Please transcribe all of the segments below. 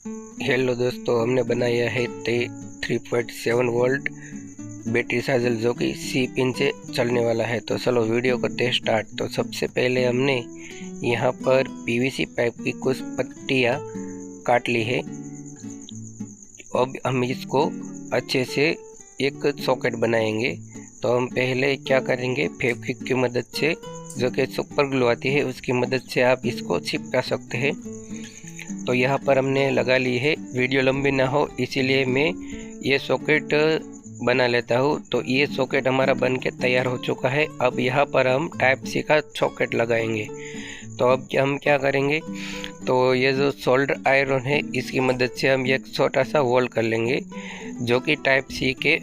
Hello दोस्तों, हमने बनाया है 3.7 वोल्ट बैटरी चार्जर जो कि सी पिन से चलने वाला है। तो चलो वीडियो करते हैं स्टार्ट। तो सबसे पहले हमने यहाँ पर पीवीसी पाइप की कुछ पट्टियाँ काट ली है। अब हम इसको अच्छे से एक सॉकेट बनाएंगे। तो हम पहले क्या करेंगे, फेविक्विक की मदद से, जो कि सुपर ग्लू आती है, उसकी मदद से आप इसको चिपका सकते हैं। तो यहाँ पर हमने लगा ली है। वीडियो लंबी ना हो इसीलिए मैं ये सॉकेट बना लेता हूँ। तो ये सॉकेट हमारा बन के तैयार हो चुका है। अब यहाँ पर हम टाइप सी का सॉकेट लगाएंगे। तो अब हम क्या करेंगे, तो ये जो सोल्डर आयरन है इसकी मदद से हम एक छोटा सा होल कर लेंगे जो कि टाइप सी के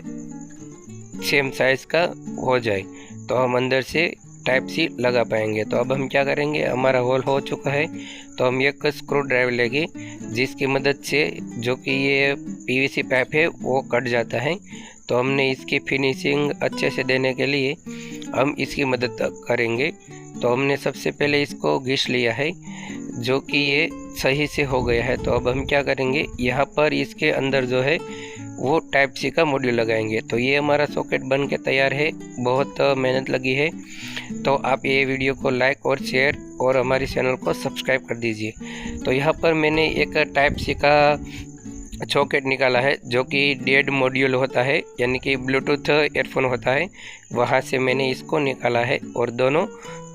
सेम साइज का हो जाए, तो हम अंदर से टाइप सी लगा पाएंगे। तो अब हम क्या करेंगे, हमारा होल हो चुका है तो हम एक स्क्रू ड्राइवर लेंगे जिसकी मदद से जो कि ये पीवीसी पाइप है वो कट जाता है। तो हमने इसकी फिनिशिंग अच्छे से देने के लिए हम इसकी मदद करेंगे। तो हमने सबसे पहले इसको घिस लिया है जो कि ये सही से हो गया है। तो अब हम क्या करेंगे, यहाँ पर इसके अंदर जो है वो टाइप सी का मॉड्यूल लगाएंगे। तो ये हमारा सॉकेट बन के तैयार है। बहुत मेहनत लगी है। तो आप ये वीडियो को लाइक और शेयर और हमारे चैनल को सब्सक्राइब कर दीजिए। तो यहाँ पर मैंने एक टाइप सी का सॉकेट निकाला है जो कि डेड मॉड्यूल होता है, यानी कि ब्लूटूथ ईयरफोन होता है, वहाँ से मैंने इसको निकाला है और दोनों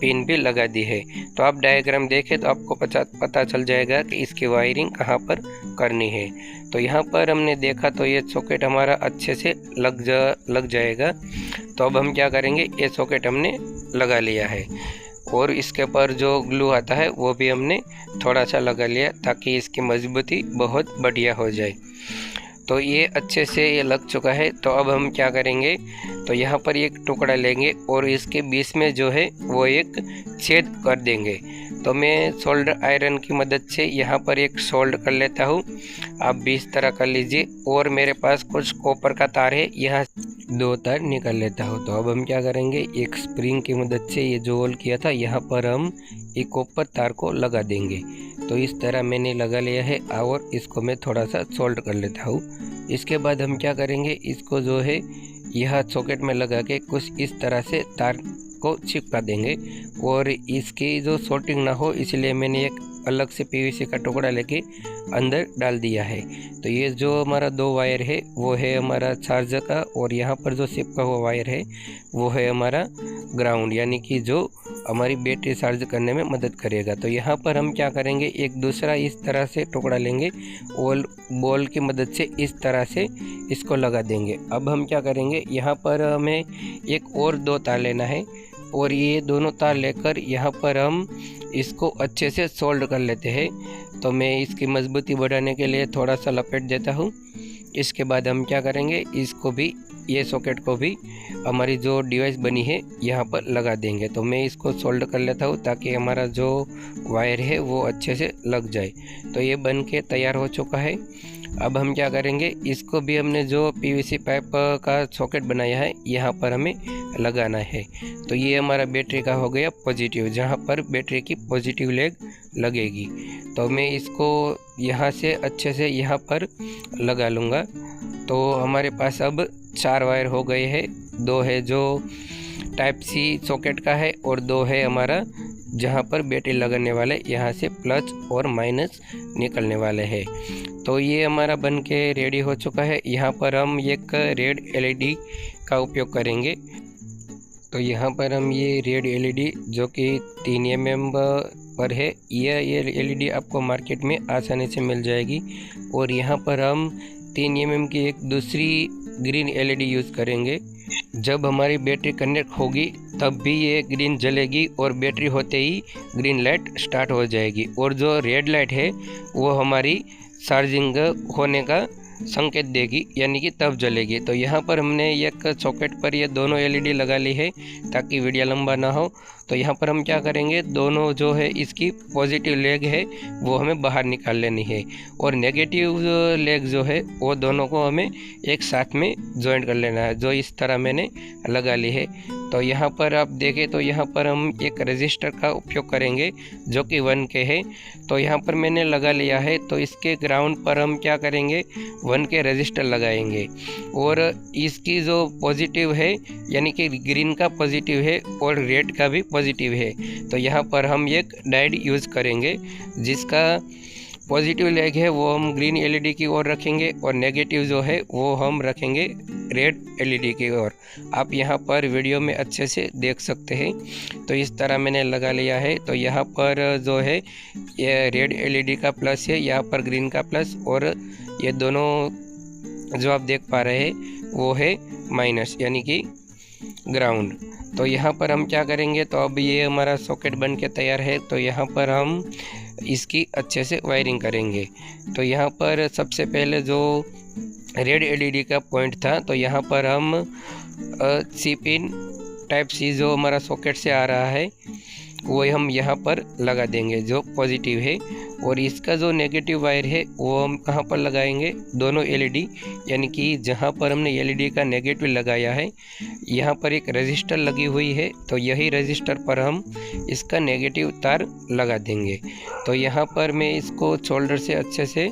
पिन भी लगा दी है। तो आप डायग्राम देखें तो आपको पता चल जाएगा कि इसकी वायरिंग कहाँ पर करनी है। तो यहाँ पर हमने देखा तो ये सॉकेट हमारा अच्छे से लग जाएगा। तो अब हम क्या करेंगे, ये सॉकेट हमने लगा लिया है और इसके ऊपर जो ग्लू आता है वो भी हमने थोड़ा सा लगा लिया ताकि इसकी मजबूती बहुत बढ़िया हो जाए। तो ये अच्छे से ये लग चुका है। तो अब हम क्या करेंगे, तो यहाँ पर एक टुकड़ा लेंगे और इसके बीच में जो है वो एक छेद कर देंगे। तो मैं सोल्डर आयरन की मदद से यहाँ पर एक सोल्ड कर लेता हूँ, आप भी इस तरह कर लीजिए। और मेरे पास कुछ कॉपर का तार है, यहाँ 2 तार निकाल लेता हूँ। तो अब हम क्या करेंगे, एक स्प्रिंग की मदद से ये जो होल किया था यहाँ पर हम एक कॉपर तार को लगा देंगे। तो इस तरह मैंने लगा लिया है और इसको मैं थोड़ा सा सोल्ड कर लेता हूँ। इसके बाद हम क्या करेंगे, इसको जो है यह सॉकेट में लगा के कुछ इस तरह से तार को चिपका देंगे और इसकी जो शॉर्टिंग ना हो इसलिए मैंने एक अलग से पीवीसी का टुकड़ा लेके अंदर डाल दिया है। तो ये जो हमारा 2 वायर है वो है हमारा चार्जर का, और यहाँ पर जो चिपका हुआ वायर है वो है हमारा ग्राउंड, यानी कि जो हमारी बैटरी चार्ज करने में मदद करेगा। तो यहाँ पर हम क्या करेंगे, एक दूसरा इस तरह से टुकड़ा लेंगे और बॉल की मदद से इस तरह से इसको लगा देंगे। अब हम क्या करेंगे, यहाँ पर हमें एक और 2 तार लेना है और ये दोनों तार लेकर यहाँ पर हम इसको अच्छे से सोल्ड कर लेते हैं। तो मैं इसकी मजबूती बढ़ाने के लिए थोड़ा सा लपेट देता हूँ। इसके बाद हम क्या करेंगे, इसको भी, ये सॉकेट को भी हमारी जो डिवाइस बनी है यहाँ पर लगा देंगे। तो मैं इसको सोल्ड कर लेता हूँ ताकि हमारा जो वायर है वो अच्छे से लग जाए। तो ये बन के तैयार हो चुका है। अब हम क्या करेंगे, इसको भी हमने जो पीवीसी पाइप का सॉकेट बनाया है यहाँ पर हमें लगाना है। तो ये हमारा बैटरी का हो गया पॉजिटिव, जहाँ पर बैटरी की पॉजिटिव लेग लगेगी। तो मैं इसको यहाँ से अच्छे से यहाँ पर लगा लूँगा। तो हमारे पास अब 4 वायर हो गए हैं। 2 है जो टाइप सी सॉकेट का है और 2 है हमारा जहाँ पर बैटरी लगाने वाले, यहाँ से प्लस और माइनस निकलने वाले हैं। तो ये हमारा बन के रेडी हो चुका है। यहाँ पर हम एक रेड एलईडी का उपयोग करेंगे। तो यहाँ पर हम ये रेड एलईडी जो कि 3 mm पर है, ये एलईडी आपको मार्केट में आसानी से मिल जाएगी। और यहाँ पर हम 3 mm की एक दूसरी ग्रीन एलईडी यूज़ करेंगे। जब हमारी बैटरी कनेक्ट होगी तब भी ये ग्रीन जलेगी और बैटरी होते ही ग्रीन लाइट स्टार्ट हो जाएगी, और जो रेड लाइट है वो हमारी चार्जिंग होने का संकेत देगी, यानी कि तब जलेगी। तो यहाँ पर हमने एक सॉकेट पर ये दोनों एलईडी लगा ली है ताकि वीडियो लंबा ना हो। तो यहाँ पर हम क्या करेंगे, दोनों जो है इसकी पॉजिटिव लेग है वो हमें बाहर निकाल लेनी है और नेगेटिव लेग जो है वो दोनों को हमें एक साथ में जॉइंट कर लेना है, जो इस तरह मैंने लगा ली है। तो यहाँ पर आप देखें तो यहाँ पर हम एक रजिस्टर का उपयोग करेंगे जो कि 1K है। तो यहाँ पर मैंने लगा लिया है। तो इसके ग्राउंड पर हम क्या करेंगे, 1K रजिस्टर लगाएंगे और इसकी जो पॉजिटिव है यानी कि ग्रीन का पॉजिटिव है और रेड का भी पॉजिटिव है। तो यहाँ पर हम एक डायोड यूज़ करेंगे जिसका पॉजिटिव लेग है वो हम ग्रीन एलईडी की ओर रखेंगे और नेगेटिव जो है वो हम रखेंगे रेड एलईडी की ओर। आप यहाँ पर वीडियो में अच्छे से देख सकते हैं। तो इस तरह मैंने लगा लिया है। तो यहाँ पर जो है ये रेड एलईडी का प्लस है, यहाँ पर ग्रीन का प्लस, और ये दोनों जो आप देख पा रहे हैं वो है माइनस यानी कि ग्राउंड। तो यहाँ पर हम क्या करेंगे, तो अब ये हमारा सॉकेट बन के तैयार है। तो यहाँ पर हम इसकी अच्छे से वायरिंग करेंगे। तो यहाँ पर सबसे पहले जो रेड एलईडी का पॉइंट था, तो यहाँ पर हम सी पिन टाइप सी जो हमारा सॉकेट से आ रहा है वो हम यहाँ पर लगा देंगे जो पॉजिटिव है, और इसका जो नेगेटिव वायर है वो हम कहाँ पर लगाएंगे, दोनों एलईडी यानी कि जहाँ पर हमने एलईडी का नेगेटिव लगाया है यहाँ पर एक रजिस्टर लगी हुई है। तो यही रजिस्टर पर हम इसका नेगेटिव तार लगा देंगे। तो यहाँ पर मैं इसको शोल्डर से अच्छे से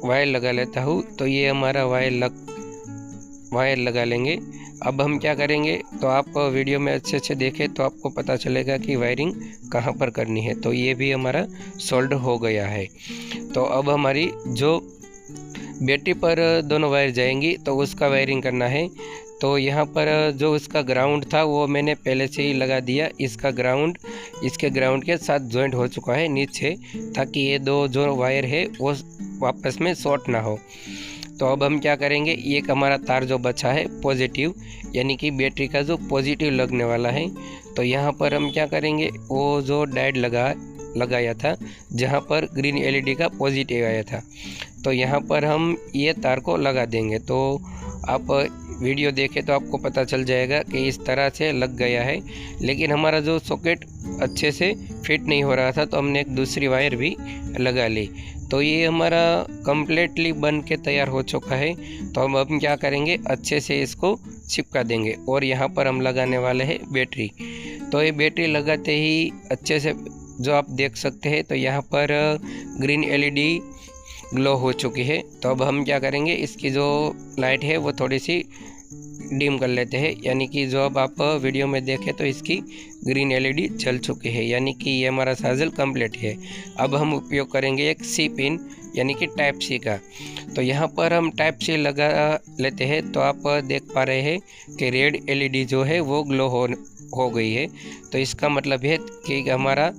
वायर लगा लेता हूँ। तो ये हमारा वायर लगा लेंगे। अब हम क्या करेंगे, तो आप वीडियो में अच्छे से देखें तो आपको पता चलेगा कि वायरिंग कहाँ पर करनी है। तो ये भी हमारा सोल्ड हो गया है। तो अब हमारी जो बैटरी पर दोनों वायर जाएंगी तो उसका वायरिंग करना है। तो यहाँ पर जो उसका ग्राउंड था वो मैंने पहले से ही लगा दिया। इसका ग्राउंड इसके ग्राउंड के साथ जॉइंट हो चुका है नीचे, ताकि ये दो जो वायर है वो वापस में शॉर्ट ना हो। तो अब हम क्या करेंगे, एक हमारा तार जो बचा है पॉजिटिव यानी कि बैटरी का जो पॉजिटिव लगने वाला है, तो यहाँ पर हम क्या करेंगे, वो जो डायोड लगाया था जहाँ पर ग्रीन एलईडी का पॉजिटिव आया था, तो यहाँ पर हम ये तार को लगा देंगे। तो आप वीडियो देखें तो आपको पता चल जाएगा कि इस तरह से लग गया है। लेकिन हमारा जो सॉकेट अच्छे से फिट नहीं हो रहा था तो हमने एक दूसरी वायर भी लगा ली। तो ये हमारा कम्प्लीटली बन के तैयार हो चुका है। तो हम क्या करेंगे, अच्छे से इसको चिपका देंगे और यहाँ पर हम लगाने वाले हैं बैटरी। तो ये बैटरी लगाते ही अच्छे से जो आप देख सकते हैं, तो यहाँ पर ग्रीन एलईडी ग्लो हो चुकी है। तो अब हम क्या करेंगे, इसकी जो लाइट है वो थोड़ी सी डिम कर लेते हैं, यानी कि जो अब आप वीडियो में देखें तो इसकी ग्रीन एलईडी जल चुकी है, यानी कि ये हमारा साजल कंप्लीट है। अब हम उपयोग करेंगे एक सी पिन यानी कि टाइप सी का। तो यहाँ पर हम टाइप सी लगा लेते हैं। तो आप देख पा रहे हैं कि रेड एलईडी जो है वो ग्लो हो गई है। तो इसका मतलब है कि हमारा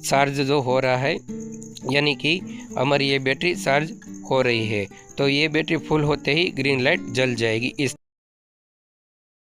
चार्ज जो हो रहा है, यानी कि हमारी ये बैटरी चार्ज हो रही है। तो ये बैटरी फुल होते ही ग्रीन लाइट जल जाएगी। इस